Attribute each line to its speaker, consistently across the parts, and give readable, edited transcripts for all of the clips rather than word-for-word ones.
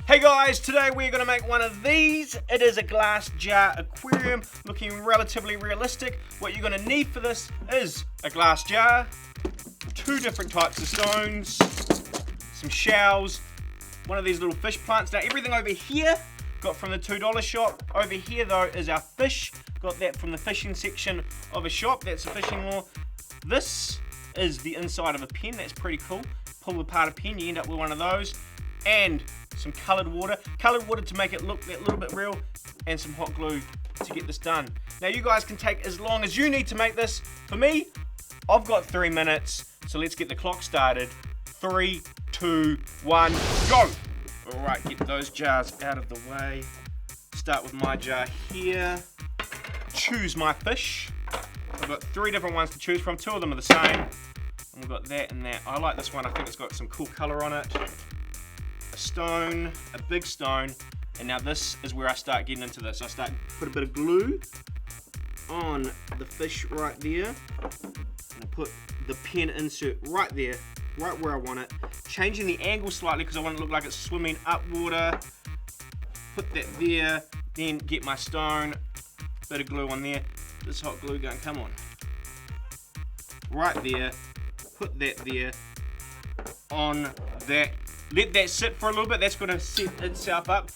Speaker 1: Hey guys, today we're going to make one of these. It is a glass jar aquarium, looking relatively realistic. What you're going to need for this is a glass jar, 2 different types of stones, some shells, one of these little fish plants. Now everything over here got from the $2 shop. Over here though is our fish. Got that from the fishing section of a shop. That's a fishing lure. This is the inside of a pen. That's pretty cool. Pull apart a pen, you end up with one of those. And some coloured water to make it look that little bit real, and some hot glue to get this done. Now you guys can take as long as you need to make this. For me, I've got 3 minutes, so let's get the clock started. 3, 2, 1, go! Alright, get those jars out of the way. Start with my jar here. Choose my fish. I've got 3 different ones to choose from. 2 of them are the same. And we've got that and that. I like this one, I think it's got some cool colour on it. Stone, a big stone, and now this is where I start getting into this. I start put a bit of glue on the fish right there, and I put the pen insert right there, right where I want it, changing the angle slightly because I want it to look like it's swimming up water. Put that there, then get my stone, bit of glue on there, this hot glue gun, come on, right there, put that there, on that. Let that sit for a little bit. That's going to set itself up.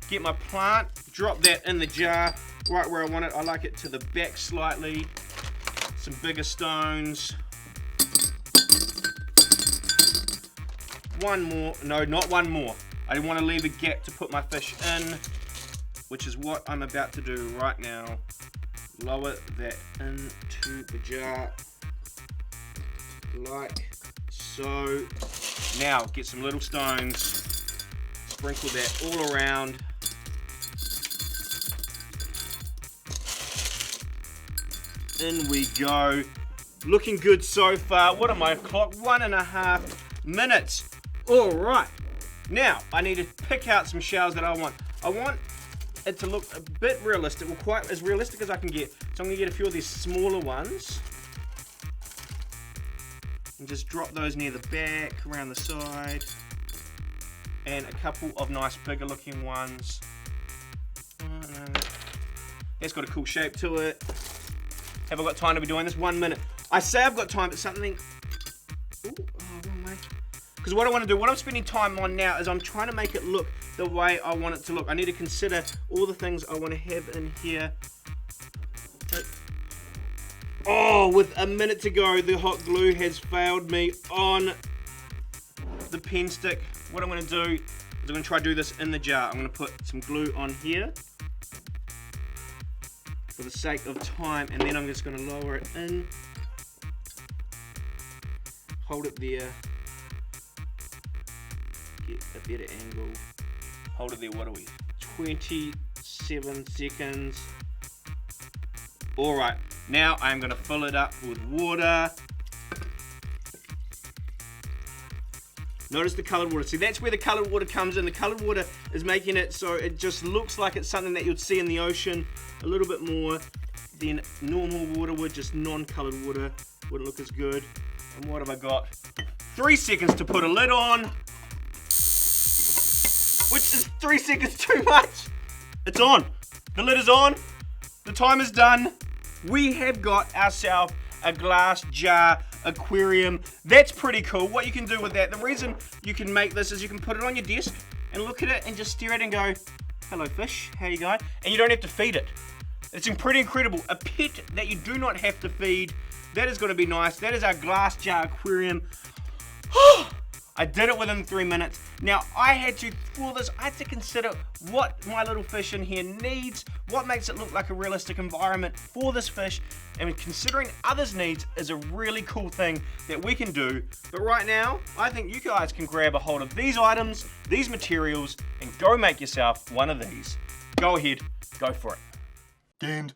Speaker 1: Get my plant, drop that in the jar right where I want it. I like it to the back slightly. Some bigger stones. One more. No, not one more. I want to leave a gap to put my fish in, which is what I'm about to do right now. Lower that into the jar like so. Now get some little stones, sprinkle that all around. In we go. Looking good so far. What am I clock? 1.5 minutes. All right. Now I need to pick out some shells that I want. I want it to look a bit realistic, well, quite as realistic as I can get. So I'm gonna get a few of these smaller ones. And just drop those near the back, around the side, and a couple of nice bigger looking ones. It's got a cool shape to it. Have I got time to be doing this? 1 minute. I say I've got time, but something, wrong way. Because what I want to do, what I'm spending time on now is I'm trying to make it look the way I want it to look. I need to consider all the things I want to have in here. Oh, with a minute to go, the hot glue has failed me on the pen stick. What I'm going to do is I'm going to try to do this in the jar. I'm going to put some glue on here for the sake of time, and then I'm just going to lower it in. Hold it there. Get a better angle. Hold it there, what are we? 27 seconds. Alright. Now I'm going to fill it up with water. Notice the coloured water. See, that's where the coloured water comes in. The coloured water is making it so it just looks like it's something that you'd see in the ocean a little bit more than normal water would. Just non-coloured water wouldn't look as good. And what have I got? 3 seconds to put a lid on, which is 3 seconds too much. It's on. The lid is on. The time is done. We have got ourselves a glass jar aquarium. That's pretty cool. What you can do with that, the reason you can make this is you can put it on your desk and look at it and just stare at it and go, hello fish, how you going? And you don't have to feed it. It's pretty incredible. A pet that you do not have to feed. That is going to be nice. That is our glass jar aquarium. I did it within 3 minutes. Now, for this, I had to consider what my little fish in here needs, what makes it look like a realistic environment for this fish, and considering others' needs is a really cool thing that we can do. But right now, I think you guys can grab a hold of these items, these materials, and go make yourself one of these. Go ahead, go for it.
Speaker 2: Gained.